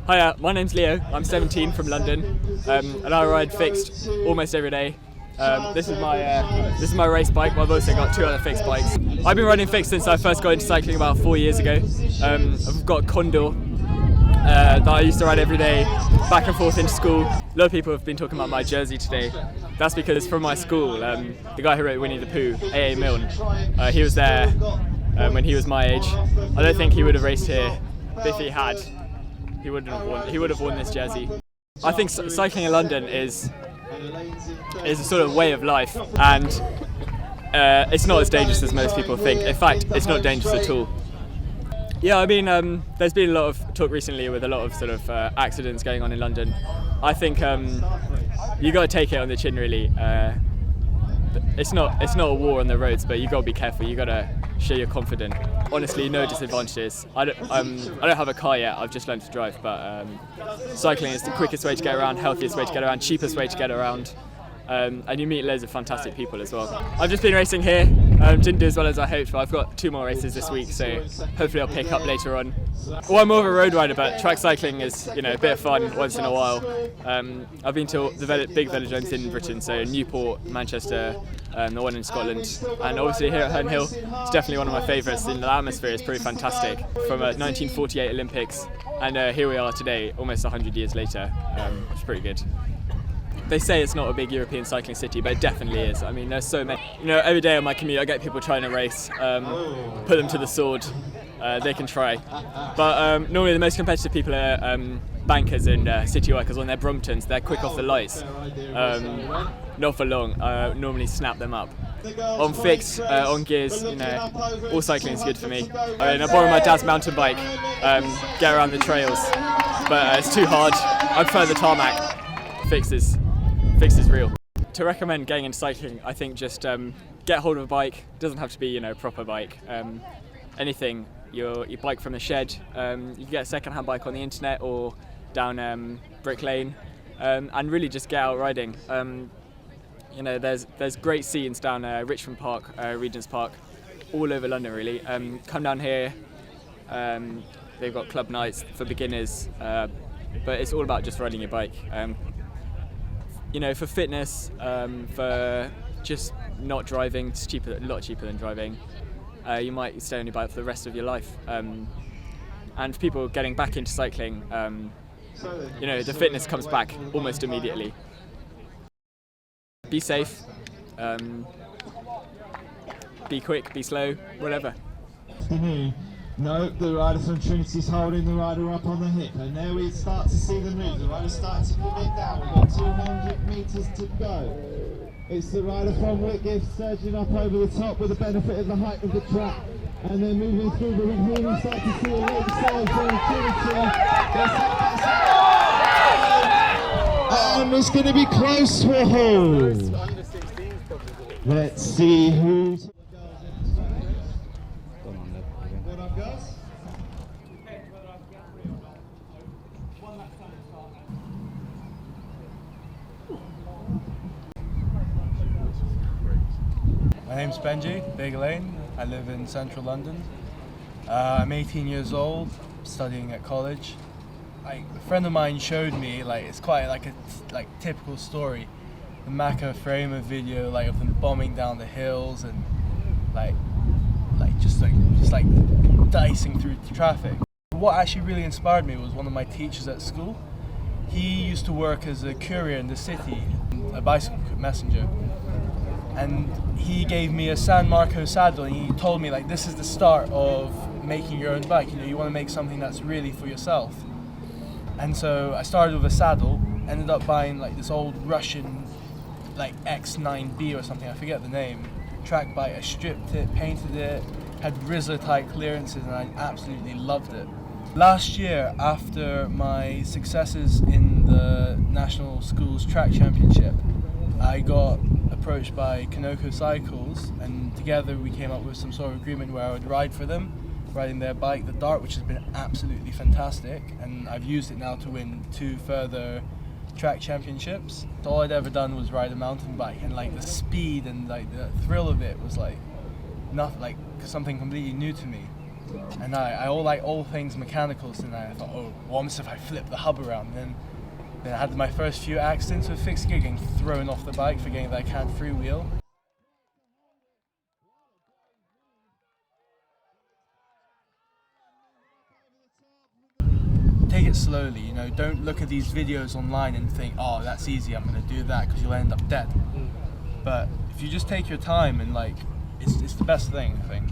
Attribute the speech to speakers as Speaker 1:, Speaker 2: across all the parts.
Speaker 1: Hiya, my name's Leo, I'm 17 from London, and I ride fixed almost every day. This is my race bike, but I've also got two other fixed bikes. I've been riding fixed since I first got into cycling about 4 years ago. I've got a Condor that I used to ride every day, back and forth into school. A lot of people have been talking about my jersey today. That's because it's from my school. The guy who wrote Winnie the Pooh, A.A. Milne, he was there when he was my age. I don't think he would have raced here, but if he had, he would have worn this jersey. I think cycling in London is a sort of way of life, and it's not as dangerous as most people think. In fact, it's not dangerous at all. Yeah, I mean, there's been a lot of talk recently with a lot of sort of accidents going on in London. I think you got to take it on the chin, really. It's not a war on the roads, but you got to be careful. You got to show you're confident. Honestly, no disadvantages. I don't have a car yet. I've just learned to drive, but cycling is the quickest way to get around, healthiest way to get around, cheapest way to get around. And you meet loads of fantastic people as well. I've just been racing here, didn't do as well as I hoped, but I've got 2 more races this week, so hopefully I'll pick up later on. Well, I'm more of a road rider, but track cycling is, a bit of fun once in a while. I've been to the big velodromes in Britain, so Newport, Manchester, the one in Scotland, and obviously here at Herne Hill, it's definitely one of my favourites. The atmosphere is pretty fantastic, from 1948 Olympics, and here we are today, almost 100 years later, which is pretty good. They say it's not a big European cycling city, but it definitely is. I mean, there's so many. Every day on my commute I get people trying to race, put them to the sword. They can try. But normally the most competitive people are bankers and city workers on their Bromptons. They're quick off the lights. Not for long. Normally snap them up. On fixed, on gears, all cycling is good for me. I borrow my dad's mountain bike, get around the trails, but it's too hard. I prefer the tarmac. Fixed is real. To recommend getting into cycling, I think just get hold of a bike. It doesn't have to be a proper bike. Anything, your bike from the shed. You can get a second-hand bike on the internet or down Brick Lane, and really just get out riding. There's great scenes down Richmond Park, Regent's Park, all over London really. Come down here. They've got club nights for beginners, but it's all about just riding your bike. For fitness, for just not driving, it's a lot cheaper than driving. You might stay on your bike for the rest of your life. And people getting back into cycling, the fitness comes back almost immediately. Be safe, be quick, be slow, whatever.
Speaker 2: No, the rider from Trinity's holding the rider up on the hip, and there we start to see the move. The rider's starting to commit down. We've got 200 metres to go. It's the rider from Whitgift surging up over the top with the benefit of the height of the track, and then moving through, but we really start to see a late save from Trinity. And it's going to be close for a hold. Let's see who's...
Speaker 3: My name's Benji, Big Lane. I live in central London. I'm 18 years old, studying at college. A friend of mine showed me, it's quite like a typical story, the Macca Framer video, of them bombing down the hills and just dicing through traffic. What actually really inspired me was one of my teachers at school. He used to work as a courier in the city, a bicycle messenger. And he gave me a San Marco saddle, and he told me this is the start of making your own bike. You want to make something that's really for yourself. And so I started with a saddle, ended up buying this old Russian X9B or something, I forget the name, track bike. I stripped it, painted it, had Rizzler type clearances, and I absolutely loved it. Last year, after my successes in the National Schools Track Championship, I got approached by Kanoko Cycles, and together we came up with some sort of agreement where I would ride for them, riding their bike, the Dart, which has been absolutely fantastic, and I've used it now to win 2 further track championships. All I'd ever done was ride a mountain bike, and the speed and the thrill of it was nothing, something completely new to me. And I all things mechanical, so I thought, oh, what happens if I flip the hub around? Then I had my first few accidents with fixed gear, getting thrown off the bike, forgetting that I can't freewheel. Take it slowly, don't look at these videos online and think, oh, that's easy, I'm going to do that, because you'll end up dead. But if you just take your time and it's the best thing, I think.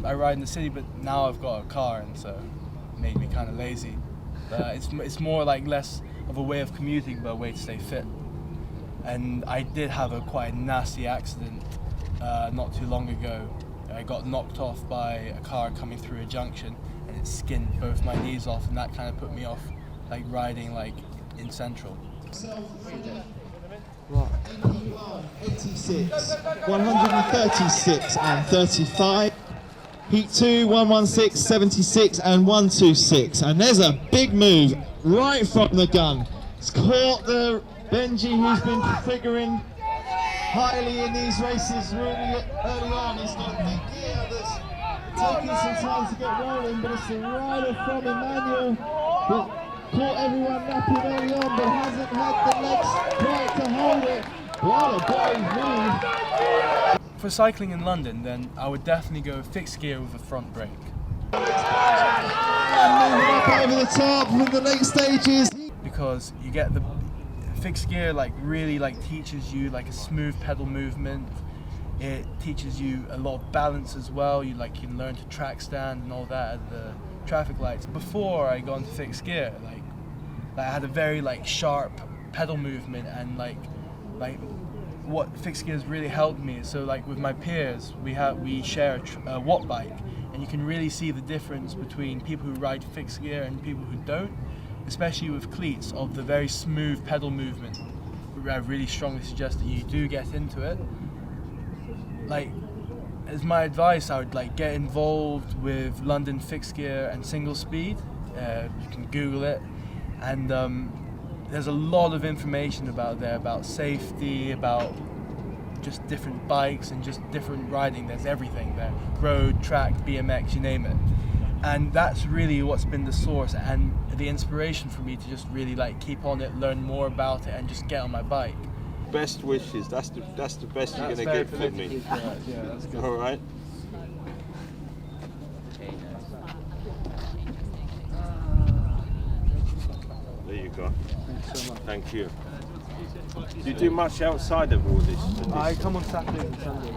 Speaker 3: I ride in the city, but now I've got a car, and so it made me kind of lazy. But it's more less of a way of commuting, but a way to stay fit. And I did have quite a nasty accident not too long ago. I got knocked off by a car coming through a junction, and it skinned both my knees off, and that kind of put me off riding in Central.
Speaker 2: 86, 136 and 35. Heat 2, 116, 76 and 126. And there's a big move right from the gun. It's caught the Benji, who's been figuring highly in these races really early on. He's got big gear that's taking some time to get rolling, but it's the rider from Emmanuel that caught everyone napping early on, but hasn't had the legs quite to hold it. What a brave move.
Speaker 3: For cycling in London, then I would definitely go fixed gear with a front brake.
Speaker 2: Moving up over the top with the late stages.
Speaker 3: Because you get the fixed gear really teaches you a smooth pedal movement. It teaches you a lot of balance as well. You can learn to track stand and all that at the traffic lights. Before I got into fixed gear, I had a very sharp pedal movement, and what fixed gear has really helped me. So with my peers, we share a watt bike, and you can really see the difference between people who ride fixed gear and people who don't, especially with cleats, of the very smooth pedal movement. I really strongly suggest that you do get into it. As my advice, I would get involved with London fixed gear and single speed. You can Google it, and there's a lot of information about safety, about just different bikes and just different riding. There's everything there, road, track, BMX, you name it. And that's really what's been the source and the inspiration for me to just really keep on it, learn more about it, and just get on my bike.
Speaker 4: Best wishes, that's the best you're going to get from me.
Speaker 3: Yeah, that's good.
Speaker 4: All right. There you go.
Speaker 3: Thanks so much.
Speaker 4: Thank you. Do you do much outside of all this?
Speaker 3: I come on Saturday and Sunday.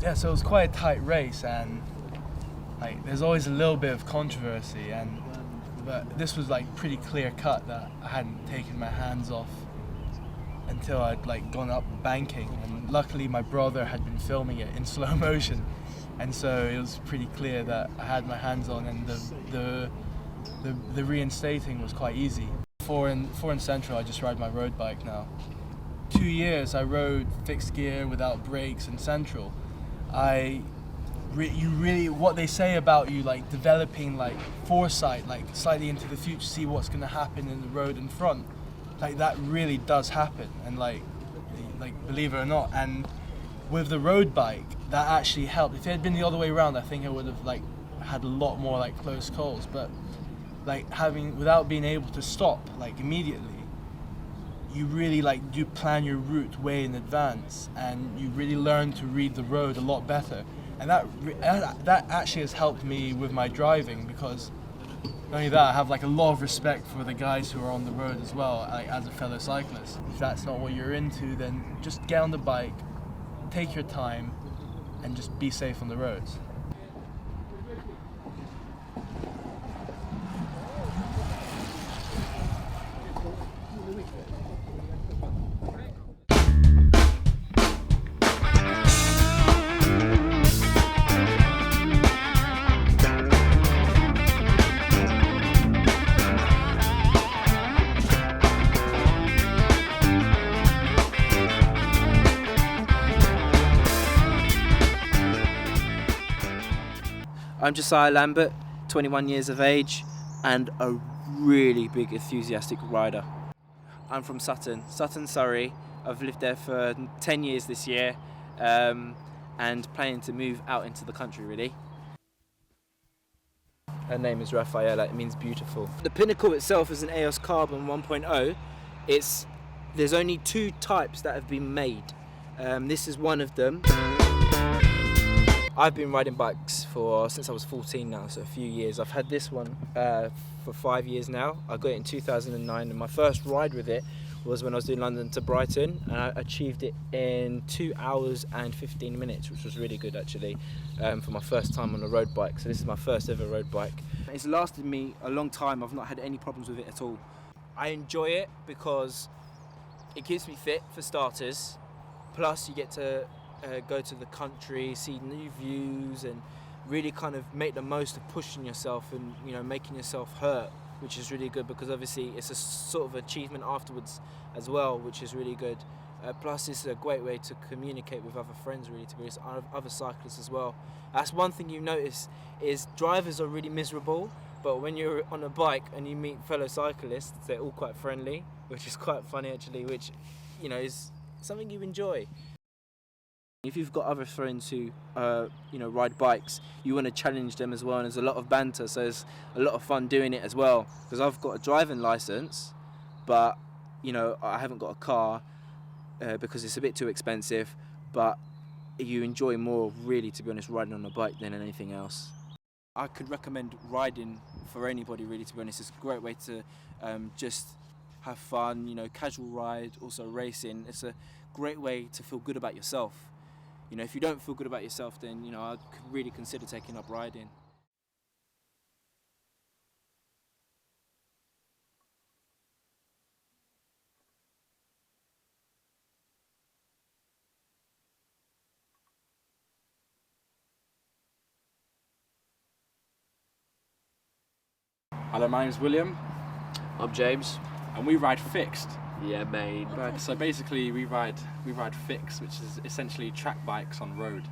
Speaker 3: Yeah, so it was quite a tight race, and like there's always a little bit of controversy, but this was like pretty clear cut that I hadn't taken my hands off until I'd like gone up banking, and luckily my brother had been filming it in slow motion, and so it was pretty clear that I had my hands on, and the reinstating was quite easy. For in Central, I just ride my road bike now. 2 years I rode fixed gear without brakes in Central. What they say about you, like developing like foresight, like slightly into the future, see what's going to happen in the road in front, like that really does happen, and like believe it or not. And with the road bike, that actually helped. If it had been the other way around, I think I would have like had a lot more like close calls. But like without being able to stop like immediately, you really like do plan your route way in advance, and you really learn to read the road a lot better. And that actually has helped me with my driving, because not only that, I have like a lot of respect for the guys who are on the road as well, like as a fellow cyclist. If that's not what you're into, then just get on the bike, take your time, and just be safe on the roads.
Speaker 5: I'm Josiah Lambert, 21 years of age, and a really big enthusiastic rider. I'm from Sutton, Surrey. I've lived there for 10 years this year, and planning to move out into the country really. Her name is Rafaela, it means beautiful. The Pinnacle itself is an EOS Carbon 1.0. There's only 2 types that have been made. This is one of them. I've been riding bikes since I was 14 now, so a few years. I've had this one for 5 years now. I got it in 2009, and my first ride with it was when I was doing London to Brighton, and I achieved it in 2 hours and 15 minutes, which was really good actually, for my first time on a road bike. So this is my first ever road bike. It's lasted me a long time. I've not had any problems with it at all. I enjoy it because it keeps me fit for starters, plus you get to go to the country, see new views, and really kind of make the most of pushing yourself and making yourself hurt, which is really good, because obviously it's a sort of achievement afterwards as well, which is really good. Plus it's a great way to communicate with other friends, really, to be honest, other cyclists as well. That's one thing you notice, is drivers are really miserable, but when you're on a bike and you meet fellow cyclists, they're all quite friendly, which is quite funny actually, which is something you enjoy. If you've got other friends who ride bikes, you want to challenge them as well, and there's a lot of banter, so there's a lot of fun doing it as well. Because I've got a driving license, but I haven't got a car because it's a bit too expensive. But you enjoy more, really, to be honest, riding on a bike than anything else. I could recommend riding for anybody, really, to be honest. It's a great way to just have fun, casual ride, also racing. It's a great way to feel good about yourself. If you don't feel good about yourself, then I could really consider taking up riding.
Speaker 6: Hello, my name's William.
Speaker 7: I'm James.
Speaker 6: And we ride fixed.
Speaker 7: Yeah, mate.
Speaker 6: So basically we ride fixed, which is essentially track bikes on road,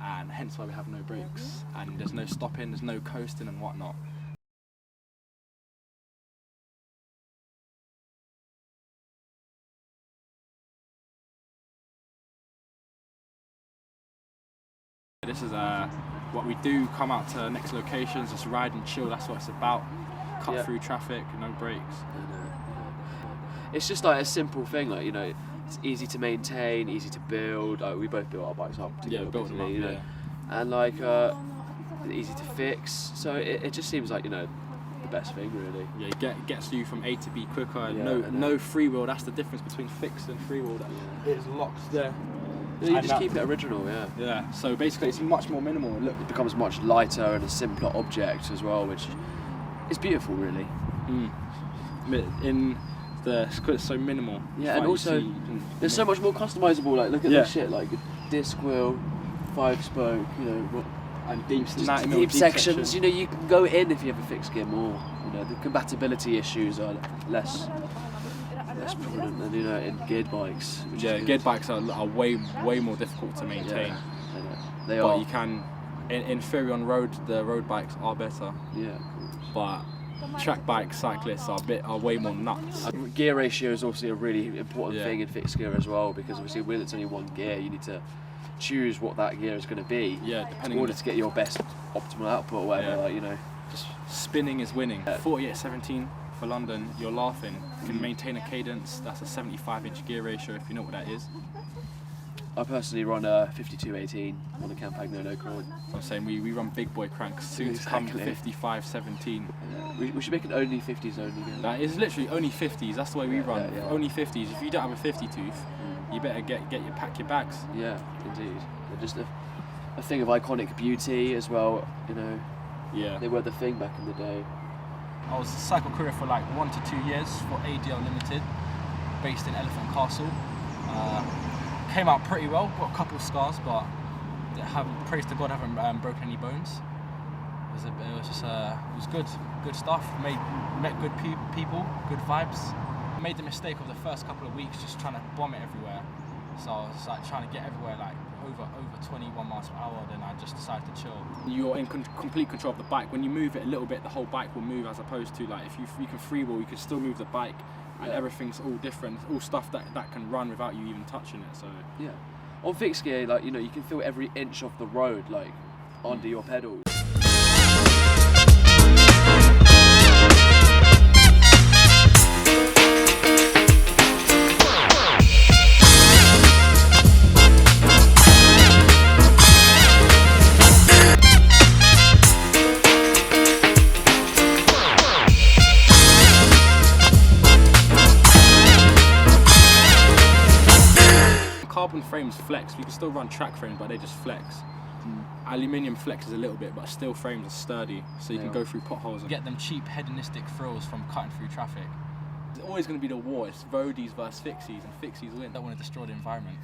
Speaker 6: and hence why we have no brakes, and there's no stopping, there's no coasting and whatnot. This is what we do, come out to next locations, just ride and chill, that's what it's about. Cut through traffic, no brakes.
Speaker 7: It's just like a simple thing, like it's easy to maintain, easy to build. We both built our bikes up together,
Speaker 6: built them up,
Speaker 7: and like easy to fix. So it just seems like the best thing, really.
Speaker 6: Yeah, it gets you from A to B quicker. No freewheel. That's the difference between fixed and freewheel. It locks there.
Speaker 7: You
Speaker 6: And
Speaker 7: just keep it original, yeah.
Speaker 6: Yeah. So basically, it's much more minimal. Look,
Speaker 7: It becomes much lighter and a simpler object as well, which is beautiful, really.
Speaker 6: in the it's so minimal.
Speaker 7: Yeah,
Speaker 6: It's
Speaker 7: and
Speaker 6: like
Speaker 7: also
Speaker 6: you can
Speaker 7: there's so much more customizable. Like, look at
Speaker 6: Yeah.
Speaker 7: this shit, like disc wheel, 5-spoke, you know,
Speaker 6: and deep,
Speaker 7: just
Speaker 6: 90mm
Speaker 7: deep sections.
Speaker 6: section.
Speaker 7: You know, you can go in if you have a fixed gear more. You know, the compatibility issues are less prominent than, you know, in geared bikes. Which
Speaker 6: Yeah,
Speaker 7: is good.
Speaker 6: geared bikes are way more difficult to maintain.
Speaker 7: Yeah, I know. They
Speaker 6: But
Speaker 7: are.
Speaker 6: you can, in theory, on road, the road bikes are better.
Speaker 7: Yeah, of course.
Speaker 6: But track bike cyclists are way more nuts.
Speaker 7: Gear ratio is obviously a really important
Speaker 6: Yeah.
Speaker 7: thing in fixed gear as well, because obviously with it's only one gear, you need to choose what that gear is going to be
Speaker 6: Yeah,
Speaker 7: in
Speaker 6: depending on
Speaker 7: order to get your best optimal output or whatever.
Speaker 6: Yeah.
Speaker 7: Like, you know,
Speaker 6: just spinning is winning. 48-17 for London, you're laughing. You can maintain a cadence. That's a 75-inch gear ratio, if you know what that is.
Speaker 7: I personally run a 52-18 on a Campagno no crank.
Speaker 6: So I'm saying we run big boy cranks. Soon to come
Speaker 7: Exactly.
Speaker 6: 55-17.
Speaker 7: We should make an only 50s only game.
Speaker 6: That is literally only 50s. That's the way we run.
Speaker 7: yeah.
Speaker 6: Only 50s. If you don't have a 50 tooth, you better pack your bags.
Speaker 7: Yeah, indeed. They're just a thing of iconic beauty as well. You know,
Speaker 6: Yeah.
Speaker 7: they were the thing back in the day.
Speaker 8: I was a cycle courier for like 1 to 2 years for ADL Limited, based in Elephant Castle. Came out pretty well, got a couple of scars, but praise to God, haven't broken any bones. It was good stuff. Met good people, good vibes. Made the mistake of the first couple of weeks just trying to bomb it everywhere. So I was like trying to get everywhere like over 21 miles per hour. Then I just decided to chill.
Speaker 6: You're in complete control of the bike. When you move it a little bit, the whole bike will move, as opposed to like if you can freewheel, you can still move the bike, and everything's all different. It's all stuff that can run without you even touching it. So
Speaker 7: Yeah. On fixed gear, like, you know, you can feel every inch of the road like under your pedals.
Speaker 6: carbon frames flex. You can still run track frames, but they just flex. Aluminium flexes a little bit, but still frames are sturdy, so you can go through potholes.
Speaker 8: Get them cheap hedonistic thrills from cutting through traffic.
Speaker 6: It's always going to be the war. It's roadies versus fixies, and fixies win.
Speaker 8: Don't want to destroy the environment.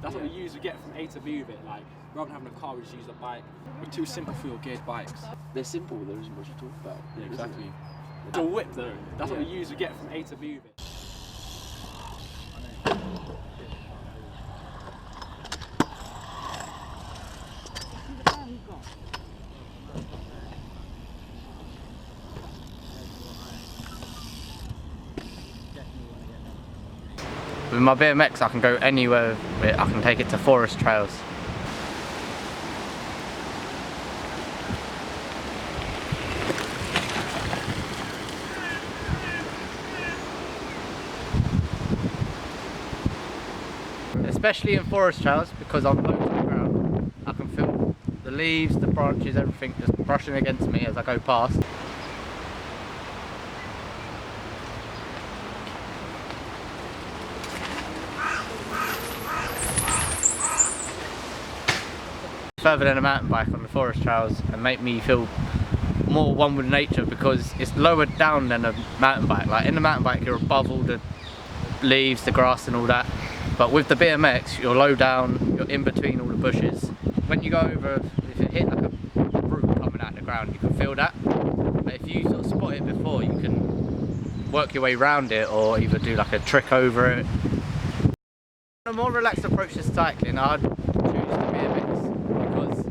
Speaker 6: That's what we use. We get from A to B with it. Like, rather than having a car, we just use a bike. We're too simple for your geared bikes.
Speaker 7: They're simple, there isn't much to talk about.
Speaker 6: Yeah, exactly. It's a whip though. That's what we use. We get from A to B with it.
Speaker 9: With my BMX, I can go anywhere with it. I can take it to forest trails. Especially in forest trails, because I'm low to the ground. I can feel the leaves, the branches, everything just brushing against me as I go past. Further than a mountain bike on the forest trails and make me feel more one with nature, because it's lower down than a mountain bike. Like in the mountain bike you're above all the leaves, the grass and all that, but with the BMX you're low down, you're in between all the bushes. When you go over, if it hit like a root coming out of the ground, you can feel that, but if you sort of spot it before, you can work your way around it or either do like a trick over it. A more relaxed approach to cycling, I'd choose the BMX, because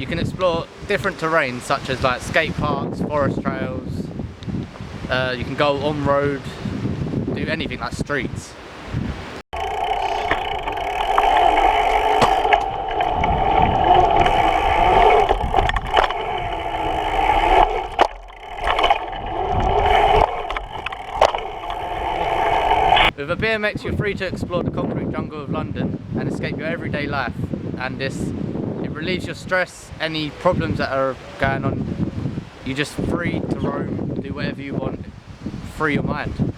Speaker 9: you can explore different terrains such as like skate parks, forest trails, you can go on road, do anything like streets. With a BMX you're free to explore the concrete jungle of London and escape your everyday life, and it relieves your stress, any problems that are going on. You're just free to roam, do whatever you want, free your mind.